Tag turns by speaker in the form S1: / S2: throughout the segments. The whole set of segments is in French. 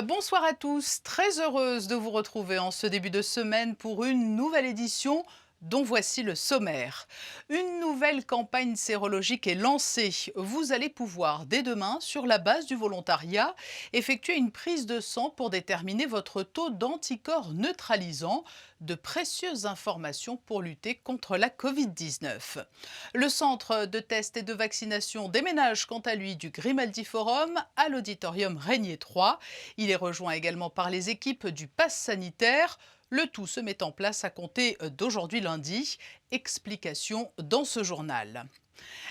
S1: Bonsoir à tous, très heureuse de vous retrouver en ce début de semaine pour une nouvelle édition dont voici le sommaire. Une nouvelle campagne sérologique est lancée. Vous allez pouvoir, dès demain, sur la base du volontariat, effectuer une prise de sang pour déterminer votre taux d'anticorps neutralisant, de précieuses informations pour lutter contre la Covid-19. Le centre de test et de vaccination déménage quant à lui du Grimaldi Forum à l'auditorium Régnier 3. Il est rejoint également par les équipes du Pass sanitaire. Le tout se met en place à compter d'aujourd'hui lundi. Explication dans ce journal.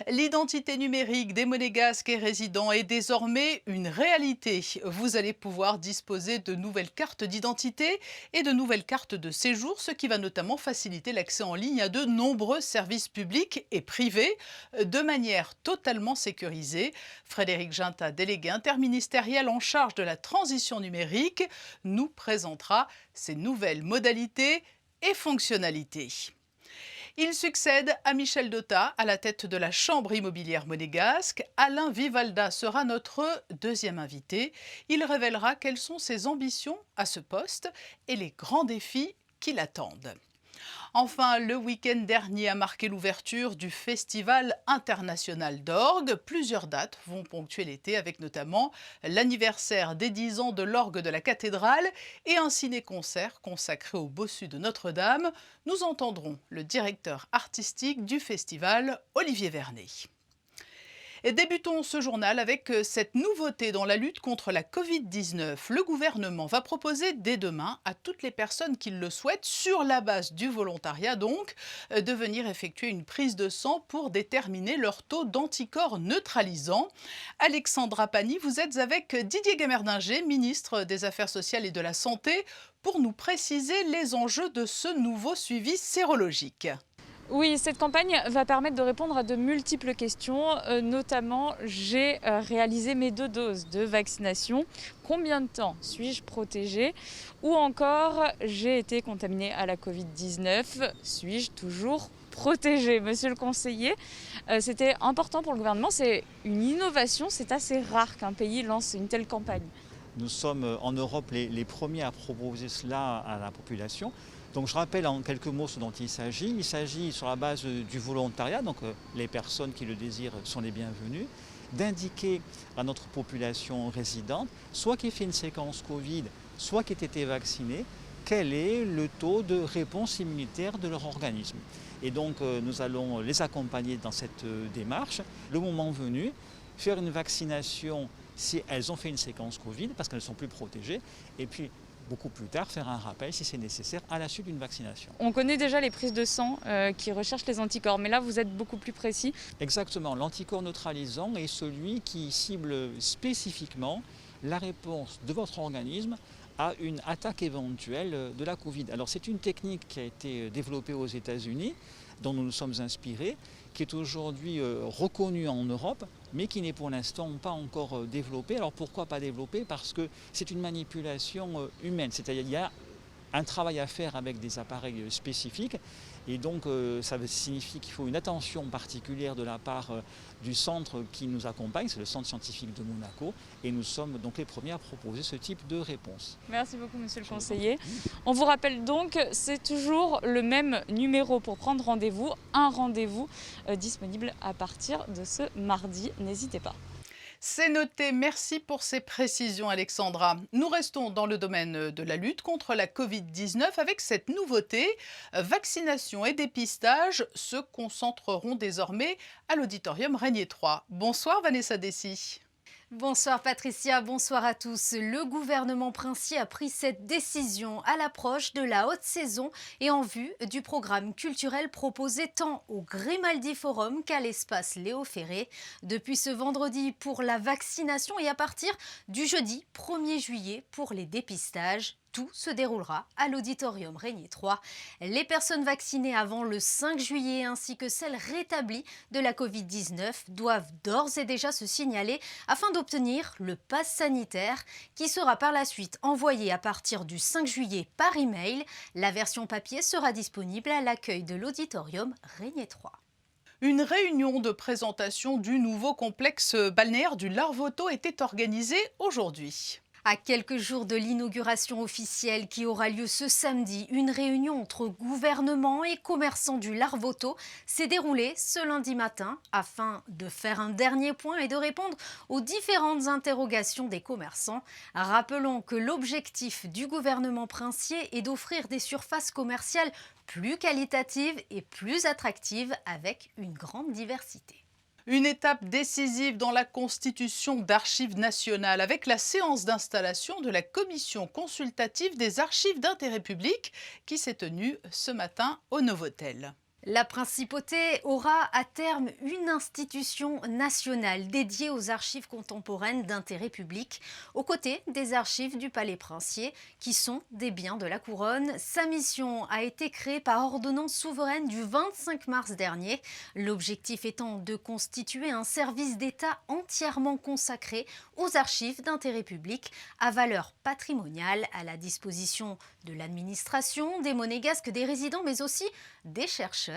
S1: L'identité numérique des monégasques et résidents est désormais une réalité. Vous allez pouvoir disposer de nouvelles cartes d'identité et de nouvelles cartes de séjour, ce qui va notamment faciliter l'accès en ligne à de nombreux services publics et privés de manière totalement sécurisée. Frédéric Ginta, délégué interministériel en charge de la transition numérique, nous présentera ces nouvelles modalités et fonctionnalités. Il succède à Michel Dota à la tête de la Chambre immobilière monégasque. Alain Vivalda sera notre deuxième invité. Il révélera quelles sont ses ambitions à ce poste et les grands défis qui l'attendent. Enfin, le week-end dernier a marqué l'ouverture du Festival international d'orgue. Plusieurs dates vont ponctuer l'été, avec notamment l'anniversaire des 10 ans de l'orgue de la cathédrale et un ciné-concert consacré au bossu de Notre-Dame. Nous entendrons le directeur artistique du festival, Olivier Vernet. Et débutons ce journal avec cette nouveauté dans la lutte contre la Covid-19. Le gouvernement va proposer dès demain à toutes les personnes qui le souhaitent, sur la base du volontariat donc, de venir effectuer une prise de sang pour déterminer leur taux d'anticorps neutralisant. Alexandra Pani, vous êtes avec Didier Guémerdinger, ministre des Affaires sociales et de la Santé, pour nous préciser les enjeux de ce nouveau suivi sérologique.
S2: Oui, cette campagne va permettre de répondre à de multiples questions, notamment j'ai réalisé mes 2 doses de vaccination, combien de temps suis-je protégée? Ou encore j'ai été contaminée à la Covid-19, suis-je toujours protégée? Monsieur le conseiller, c'était important pour le gouvernement, c'est une innovation, c'est assez rare qu'un pays lance une telle campagne.
S3: Nous sommes en Europe les premiers à proposer cela à la population. Donc je rappelle en quelques mots ce dont il s'agit. Il s'agit sur la base du volontariat, donc les personnes qui le désirent sont les bienvenues, d'indiquer à notre population résidente, soit qui ait fait une séquence Covid, soit qui ait été vaccinée, quel est le taux de réponse immunitaire de leur organisme. Et donc nous allons les accompagner dans cette démarche. Le moment venu, faire une vaccination si elles ont fait une séquence Covid, parce qu'elles ne sont plus protégées, et puis beaucoup plus tard faire un rappel si c'est nécessaire à la suite d'une vaccination.
S2: On connaît déjà les prises de sang qui recherchent les anticorps, mais là vous êtes beaucoup plus précis.
S3: Exactement, l'anticorps neutralisant est celui qui cible spécifiquement la réponse de votre organisme à une attaque éventuelle de la Covid. Alors c'est une technique qui a été développée aux États-Unis, dont nous nous sommes inspirés, qui est aujourd'hui reconnue en Europe, mais qui n'est pour l'instant pas encore développée. Alors pourquoi pas développée? Parce que c'est une manipulation humaine, c'est-à-dire qu'il y a un travail à faire avec des appareils spécifiques, et donc ça signifie qu'il faut une attention particulière de la part du centre qui nous accompagne, c'est le centre scientifique de Monaco, et nous sommes donc les premiers à proposer ce type de réponse.
S2: Merci beaucoup monsieur le conseiller. On vous rappelle donc, c'est toujours le même numéro pour prendre rendez-vous, un rendez-vous disponible à partir de ce mardi, n'hésitez pas.
S1: C'est noté, merci pour ces précisions Alexandra. Nous restons dans le domaine de la lutte contre la Covid-19 avec cette nouveauté. Vaccination et dépistage se concentreront désormais à l'auditorium Régnier 3. Bonsoir Vanessa Dessy.
S4: Bonsoir Patricia, bonsoir à tous. Le gouvernement princier a pris cette décision à l'approche de la haute saison et en vue du programme culturel proposé tant au Grimaldi Forum qu'à l'espace Léo Ferré. Depuis ce vendredi pour la vaccination et à partir du jeudi 1er juillet pour les dépistages. Tout se déroulera à l'auditorium Régnier 3. Les personnes vaccinées avant le 5 juillet ainsi que celles rétablies de la Covid-19 doivent d'ores et déjà se signaler afin d'obtenir le pass sanitaire qui sera par la suite envoyé à partir du 5 juillet par email. La version papier sera disponible à l'accueil de l'auditorium Régnier 3.
S1: Une réunion de présentation du nouveau complexe balnéaire du Larvoto était organisée aujourd'hui.
S4: À quelques jours de l'inauguration officielle qui aura lieu ce samedi, une réunion entre gouvernement et commerçants du Larvoto s'est déroulée ce lundi matin afin de faire un dernier point et de répondre aux différentes interrogations des commerçants. Rappelons que l'objectif du gouvernement princier est d'offrir des surfaces commerciales plus qualitatives et plus attractives avec une grande diversité.
S1: Une étape décisive dans la constitution d'Archives nationales avec la séance d'installation de la commission consultative des archives d'intérêt public qui s'est tenue ce matin au Novotel.
S4: La principauté aura à terme une institution nationale dédiée aux archives contemporaines d'intérêt public, aux côtés des archives du Palais Princier, qui sont des biens de la couronne. Sa mission a été créée par ordonnance souveraine du 25 mars dernier, l'objectif étant de constituer un service d'État entièrement consacré aux archives d'intérêt public à valeur patrimoniale à la disposition de l'administration, des monégasques, des résidents, mais aussi des chercheurs.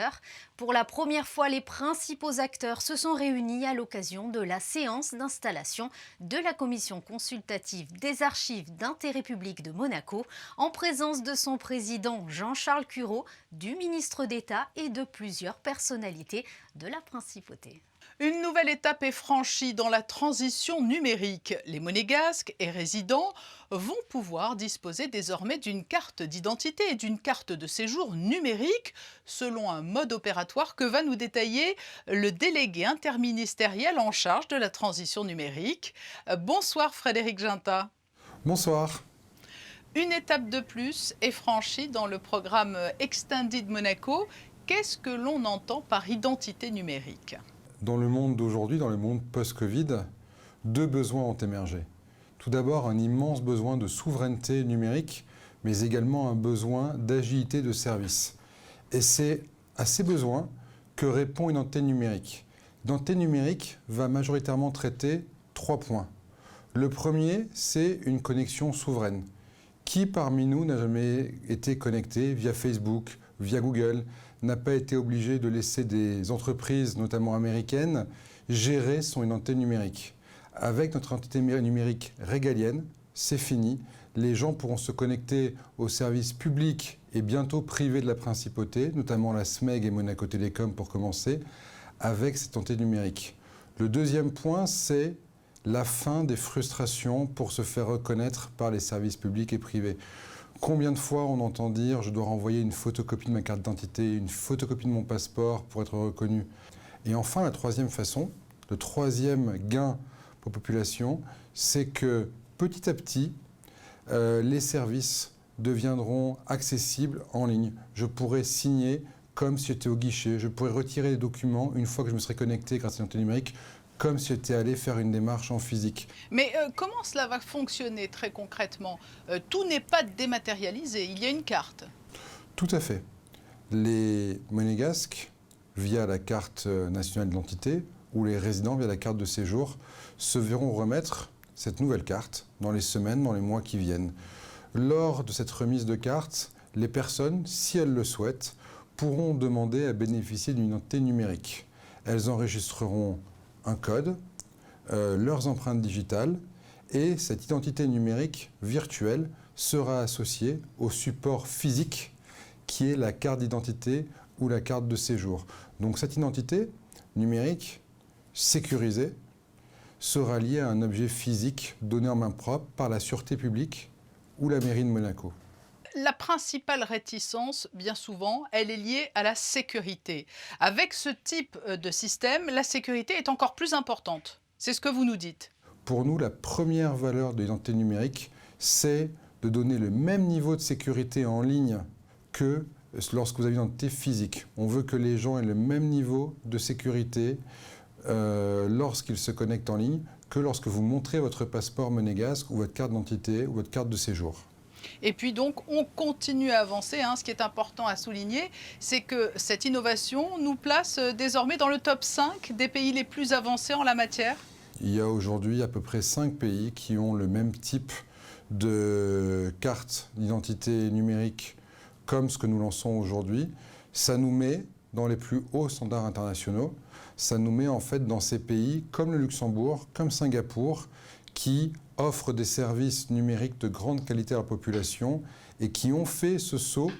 S4: Pour la première fois, les principaux acteurs se sont réunis à l'occasion de la séance d'installation de la commission consultative des archives d'intérêt public de Monaco, en présence de son président Jean-Charles Curault, du ministre d'État et de plusieurs personnalités de la principauté.
S1: Une nouvelle étape est franchie dans la transition numérique. Les monégasques et résidents vont pouvoir disposer désormais d'une carte d'identité et d'une carte de séjour numérique selon un mode opératoire que va nous détailler le délégué interministériel en charge de la transition numérique. Bonsoir Frédéric Ginta.
S5: Bonsoir.
S1: Une étape de plus est franchie dans le programme Extended Monaco. Qu'est-ce que l'on entend par identité numérique ?
S5: Dans le monde d'aujourd'hui, dans le monde post-Covid, deux besoins ont émergé. Tout d'abord, un immense besoin de souveraineté numérique, mais également un besoin d'agilité de service. Et c'est à ces besoins que répond une identité numérique. L'identité numérique va majoritairement traiter 3 points. Le premier, c'est une connexion souveraine. Qui parmi nous n'a jamais été connecté via Facebook, via Google, n'a pas été obligé de laisser des entreprises, notamment américaines, gérer son identité numérique. Avec notre identité numérique régalienne, c'est fini. Les gens pourront se connecter aux services publics et bientôt privés de la principauté, notamment la SMEG et Monaco Télécom pour commencer, avec cette identité numérique. Le deuxième point, c'est la fin des frustrations pour se faire reconnaître par les services publics et privés. Combien de fois on entend dire « je dois renvoyer une photocopie de ma carte d'identité, une photocopie de mon passeport pour être reconnu ». Et enfin, la troisième façon, le troisième gain pour la population, c'est que petit à petit, les services deviendront accessibles en ligne. Je pourrais signer comme si j'étais au guichet, je pourrais retirer les documents une fois que je me serais connecté grâce à l'identité numérique, comme si j'étais allé faire une démarche en physique.
S1: Mais comment cela va fonctionner très concrètement ? Tout n'est pas dématérialisé, il y a une carte.
S5: Tout à fait. Les monégasques, via la carte nationale d'identité, ou les résidents via la carte de séjour, se verront remettre cette nouvelle carte dans les semaines, dans les mois qui viennent. Lors de cette remise de carte, les personnes, si elles le souhaitent, pourront demander à bénéficier d'une identité numérique. Elles enregistreront un code, leurs empreintes digitales, et cette identité numérique virtuelle sera associée au support physique qui est la carte d'identité ou la carte de séjour. Donc cette identité numérique sécurisée sera liée à un objet physique donné en main propre par la sûreté publique ou la mairie de Monaco.
S1: La principale réticence, bien souvent, elle est liée à la sécurité. Avec ce type de système, la sécurité est encore plus importante. C'est ce que vous nous dites.
S5: Pour nous, la première valeur de l'identité numérique, c'est de donner le même niveau de sécurité en ligne que lorsque vous avez une identité physique. On veut que les gens aient le même niveau de sécurité lorsqu'ils se connectent en ligne que lorsque vous montrez votre passeport monégasque ou votre carte d'identité ou votre carte de séjour.
S1: Et puis donc, on continue à avancer. Ce qui est important à souligner, c'est que cette innovation nous place désormais dans le top 5 des pays les plus avancés en la matière.
S5: Il y a aujourd'hui à peu près 5 pays qui ont le même type de carte d'identité numérique comme ce que nous lançons aujourd'hui. Ça nous met dans les plus hauts standards internationaux. Ça nous met en fait dans ces pays comme le Luxembourg, comme Singapour, qui offrent des services numériques de grande qualité à la population et qui ont fait ce saut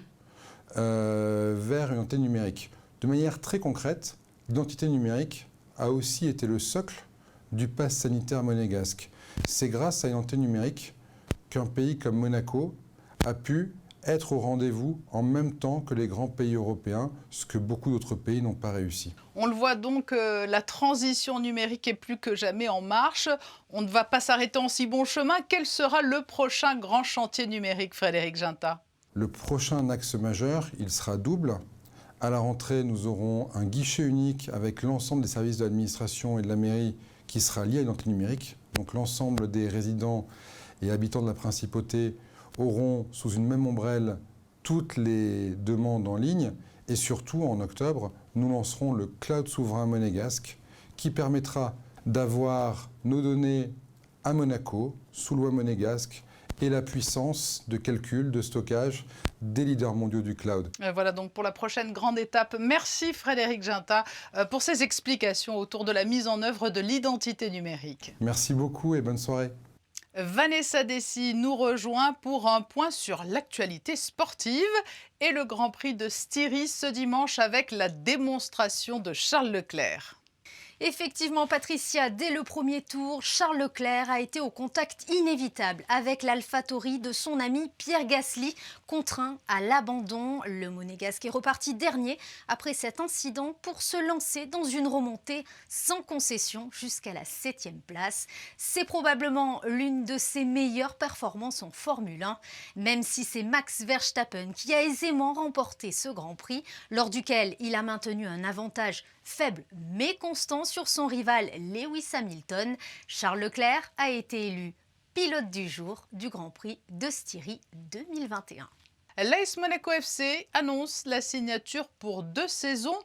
S5: vers une identité numérique. De manière très concrète, l'identité numérique a aussi été le socle du pass sanitaire monégasque. C'est grâce à l'identité numérique qu'un pays comme Monaco a pu être au rendez-vous en même temps que les grands pays européens, ce que beaucoup d'autres pays n'ont pas réussi.
S1: On le voit donc, la transition numérique est plus que jamais en marche. On ne va pas s'arrêter en si bon chemin. Quel sera le prochain grand chantier numérique, Frédéric Ginta?
S5: Le prochain axe majeur, il sera double. À la rentrée, nous aurons un guichet unique avec l'ensemble des services de l'administration et de la mairie qui sera lié à l'identité numérique. Donc l'ensemble des résidents et habitants de la principauté auront sous une même ombrelle toutes les demandes en ligne. Et surtout, en octobre, nous lancerons le cloud souverain monégasque qui permettra d'avoir nos données à Monaco, sous loi monégasque, et la puissance de calcul, de stockage des leaders mondiaux du cloud.
S1: Voilà donc pour la prochaine grande étape. Merci Frédéric Ginta pour ces explications autour de la mise en œuvre de l'identité numérique.
S5: Merci beaucoup et bonne soirée.
S1: Vanessa Dessy nous rejoint pour un point sur l'actualité sportive et le Grand Prix de Styrie ce dimanche avec la démonstration de Charles Leclerc.
S4: Effectivement, Patricia, dès le premier tour, Charles Leclerc a été au contact inévitable avec l'AlphaTauri de son ami Pierre Gasly, contraint à l'abandon. Le Monégasque est reparti dernier après cet incident pour se lancer dans une remontée sans concession jusqu'à la 7e place. C'est probablement l'une de ses meilleures performances en Formule 1, même si c'est Max Verstappen qui a aisément remporté ce Grand Prix, lors duquel il a maintenu un avantage faible mais constant sur son rival Lewis Hamilton. Charles Leclerc a été élu pilote du jour du Grand Prix de Styrie 2021.
S1: L'AS Monaco FC annonce la signature pour 2 saisons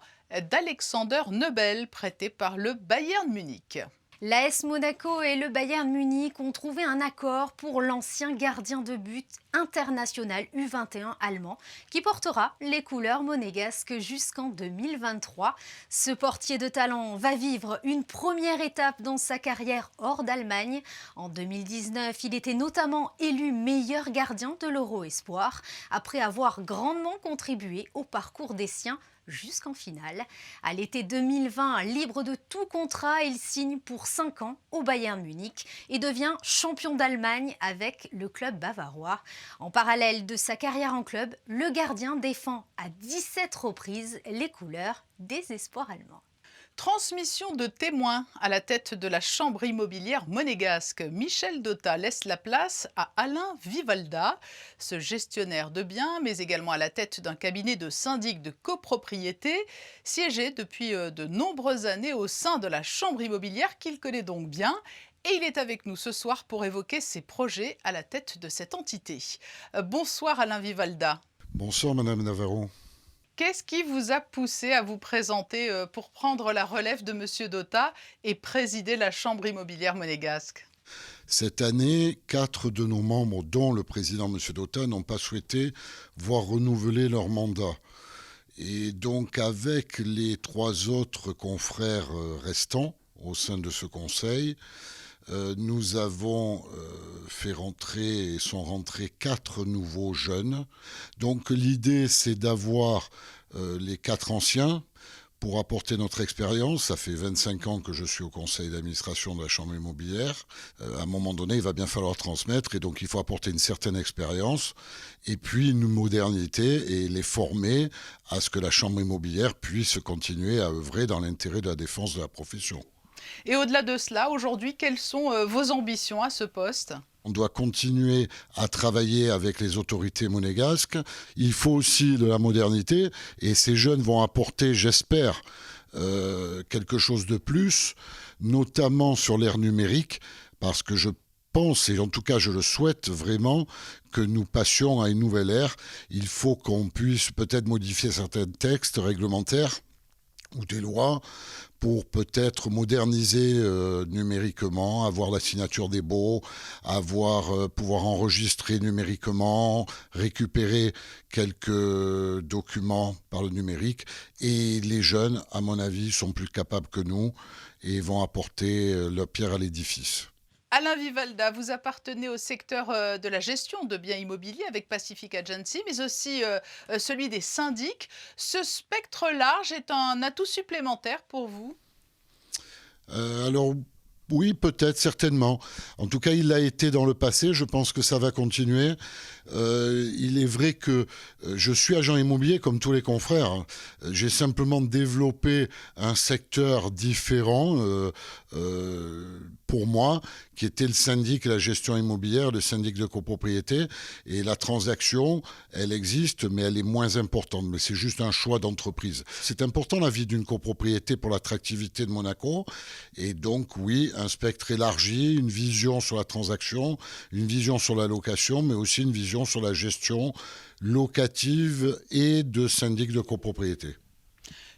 S1: d'Alexander Nobel, prêté par le Bayern Munich.
S4: L'AS Monaco et le Bayern Munich ont trouvé un accord pour l'ancien gardien de but international U21 allemand qui portera les couleurs monégasques jusqu'en 2023. Ce portier de talent va vivre une première étape dans sa carrière hors d'Allemagne. En 2019, il était notamment élu meilleur gardien de l'Euro Espoir après avoir grandement contribué au parcours des siens jusqu'en finale. À l'été 2020, libre de tout contrat, il signe pour 5 ans au Bayern Munich et devient champion d'Allemagne avec le club bavarois. En parallèle de sa carrière en club, le gardien défend à 17 reprises les couleurs des espoirs allemands.
S1: Transmission de témoins à la tête de la chambre immobilière monégasque. Michel Dotta laisse la place à Alain Vivalda, ce gestionnaire de biens, mais également à la tête d'un cabinet de syndic de copropriété, siégé depuis de nombreuses années au sein de la chambre immobilière qu'il connaît donc bien. Et il est avec nous ce soir pour évoquer ses projets à la tête de cette entité. Bonsoir Alain Vivalda.
S6: Bonsoir Madame Navarro.
S1: Qu'est-ce qui vous a poussé à vous présenter pour prendre la relève de M. Dotta et présider la Chambre immobilière monégasque?
S6: Cette année, 4 de nos membres, dont le président M. Dotta, n'ont pas souhaité voir renouveler leur mandat. Et donc avec les 3 autres confrères restants au sein de ce conseil, nous avons fait rentrer et sont rentrés 4 nouveaux jeunes. Donc l'idée, c'est d'avoir les 4 anciens pour apporter notre expérience. Ça fait 25 ans que je suis au conseil d'administration de la Chambre immobilière. À un moment donné, il va bien falloir transmettre et donc il faut apporter une certaine expérience et puis une modernité et les former à ce que la Chambre immobilière puisse continuer à œuvrer dans l'intérêt de la défense de la profession.
S1: Et au-delà de cela, aujourd'hui, quelles sont vos ambitions à ce poste?
S6: On doit continuer à travailler avec les autorités monégasques. Il faut aussi de la modernité et ces jeunes vont apporter, j'espère, quelque chose de plus, notamment sur l'ère numérique, parce que je pense, et en tout cas je le souhaite vraiment, que nous passions à une nouvelle ère. Il faut qu'on puisse peut-être modifier certains textes réglementaires ou des lois pour peut-être moderniser numériquement, avoir la signature des baux, pouvoir enregistrer numériquement, récupérer quelques documents par le numérique. Et les jeunes, à mon avis, sont plus capables que nous et vont apporter leur pierre à l'édifice.
S1: Alain Vivalda, vous appartenez au secteur de la gestion de biens immobiliers avec Pacific Agency, mais aussi celui des syndics. Ce spectre large est un atout supplémentaire pour vous?
S6: Alors, oui, peut-être, certainement. En tout cas, il l'a été dans le passé. Je pense que ça va continuer. Il est vrai que je suis agent immobilier comme tous les confrères, hein. J'ai simplement développé un secteur différent pour moi, qui était le syndic et la gestion immobilière, le syndic de copropriété. Et la transaction, elle existe, mais elle est moins importante. Mais c'est juste un choix d'entreprise. C'est important la vie d'une copropriété pour l'attractivité de Monaco. Et donc, oui, un spectre élargi, une vision sur la transaction, une vision sur la location, mais aussi une vision sur la gestion locative et de syndic de copropriété.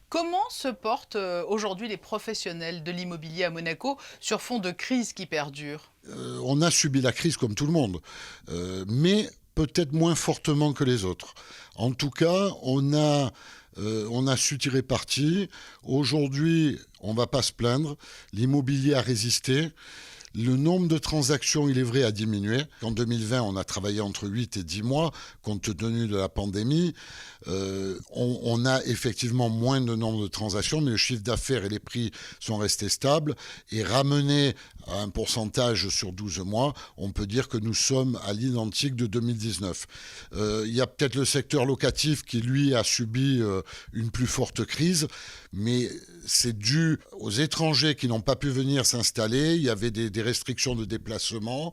S1: Comment se portent aujourd'hui les professionnels de l'immobilier à Monaco sur fond de crise qui perdure?
S6: On a subi la crise comme tout le monde, mais peut-être moins fortement que les autres. En tout cas, on a su tirer parti. Aujourd'hui, on ne va pas se plaindre. L'immobilier a résisté. Le nombre de transactions, il est vrai, a diminué. En 2020, on a travaillé entre 8 et 10 mois, compte tenu de la pandémie. On a effectivement moins de nombre de transactions, mais le chiffre d'affaires et les prix sont restés stables. Et ramenés à un pourcentage sur 12 mois, on peut dire que nous sommes à l'identique de 2019. Il y a peut-être le secteur locatif qui, lui, a subi une plus forte crise, mais c'est dû aux étrangers qui n'ont pas pu venir s'installer. Il y avait des restrictions de déplacement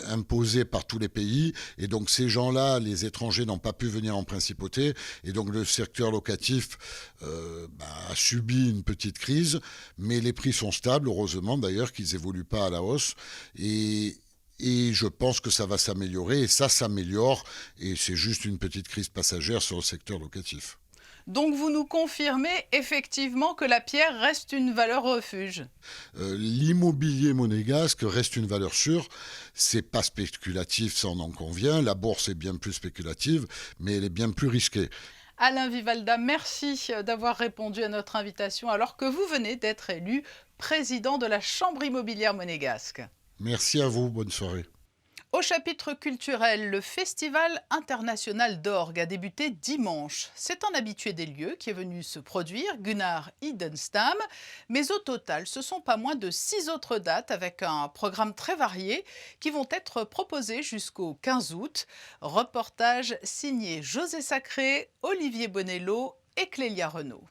S6: imposées par tous les pays. Et donc ces gens-là, les étrangers, n'ont pas pu venir en principauté. Et donc le secteur locatif a subi une petite crise. Mais les prix sont stables, heureusement d'ailleurs qu'ils n'évoluent pas à la hausse. Et je pense que ça va s'améliorer. Et ça s'améliore. Et c'est juste une petite crise passagère sur le secteur locatif.
S1: Donc vous nous confirmez effectivement que la pierre reste une valeur refuge?
S6: L'immobilier monégasque reste une valeur sûre. C'est pas spéculatif, ça on en convient. La bourse est bien plus spéculative, mais elle est bien plus risquée.
S1: Alain Vivalda, merci d'avoir répondu à notre invitation alors que vous venez d'être élu président de la Chambre immobilière monégasque.
S6: Merci à vous, bonne soirée.
S1: Au chapitre culturel, le Festival international d'orgue a débuté dimanche. C'est un habitué des lieux qui est venu se produire, Gunnar Idenstam, mais au total, ce sont pas moins de 6 autres dates avec un programme très varié qui vont être proposées jusqu'au 15 août. Reportage signé José Sacré, Olivier Bonello et Clélia Renaud.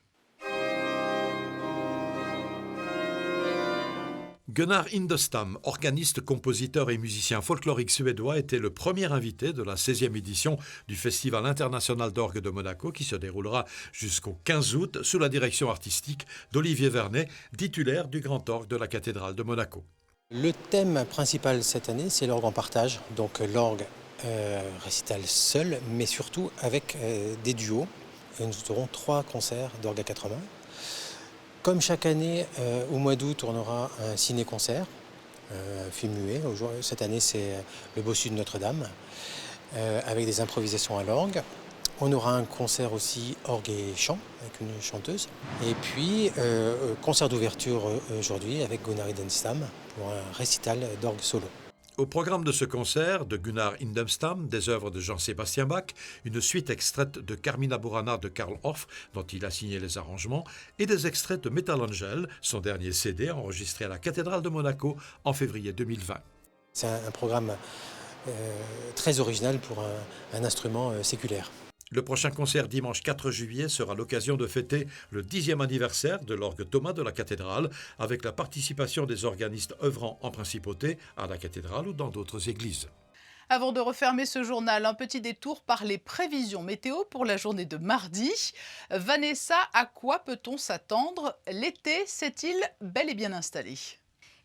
S7: Gunnar Indestam, organiste, compositeur et musicien folklorique suédois, était le premier invité de la 16e édition du Festival international d'orgue de Monaco qui se déroulera jusqu'au 15 août sous la direction artistique d'Olivier Vernet, titulaire du Grand Orgue de la cathédrale de Monaco.
S8: Le thème principal cette année, c'est l'orgue en partage, donc l'orgue récital seul, mais surtout avec des duos. Et nous aurons 3 concerts d'orgue à 4 mains. Comme chaque année, au mois d'août, on aura un ciné-concert, film muet. Cette année, c'est Le Bossu de Notre-Dame, avec des improvisations à l'orgue. On aura un concert aussi orgue et chant, avec une chanteuse. Et puis, concert d'ouverture aujourd'hui avec Gunnar Idenstam pour un récital d'orgue solo.
S7: Au programme de ce concert de Gunnar Indestam, des œuvres de Jean-Sébastien Bach, une suite extraite de Carmina Burana de Karl Orff, dont il a signé les arrangements, et des extraits de Metal Angel, son dernier CD enregistré à la cathédrale de Monaco en février 2020.
S8: C'est un programme très original pour un instrument séculaire.
S7: Le prochain concert dimanche 4 juillet sera l'occasion de fêter le 10e anniversaire de l'orgue Thomas de la cathédrale avec la participation des organistes œuvrant en principauté à la cathédrale ou dans d'autres églises.
S1: Avant de refermer ce journal, un petit détour par les prévisions météo pour la journée de mardi. Vanessa, à quoi peut-on s'attendre? L'été s'est-il bel et bien installé?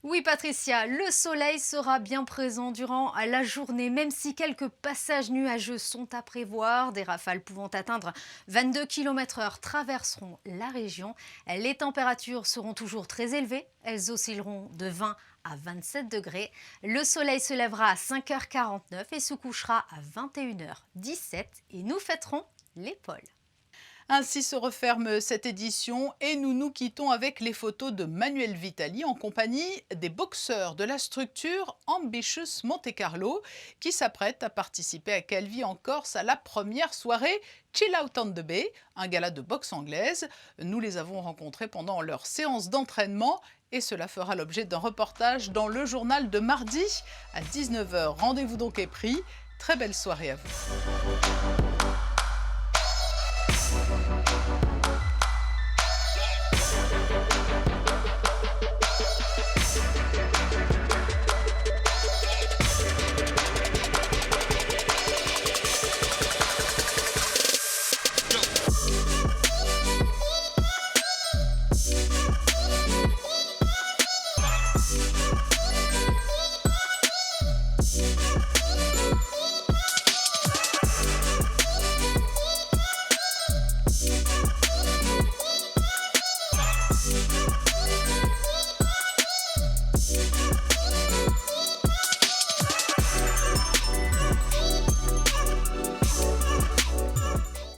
S4: Oui, Patricia, le soleil sera bien présent durant la journée, même si quelques passages nuageux sont à prévoir. Des rafales pouvant atteindre 22 km/h traverseront la région. Les températures seront toujours très élevées. Elles oscilleront de 20 à 27 degrés. Le soleil se lèvera à 5h49 et se couchera à 21h17. Et nous fêterons les pôles.
S1: Ainsi se referme cette édition et nous nous quittons avec les photos de Manuel Vitali en compagnie des boxeurs de la structure Ambitious Monte Carlo qui s'apprêtent à participer à Calvi en Corse à la première soirée Chill Out on the Bay, un gala de boxe anglaise. Nous les avons rencontrés pendant leur séance d'entraînement et cela fera l'objet d'un reportage dans le journal de mardi à 19 h. Rendez-vous donc est pris. Très belle soirée à vous.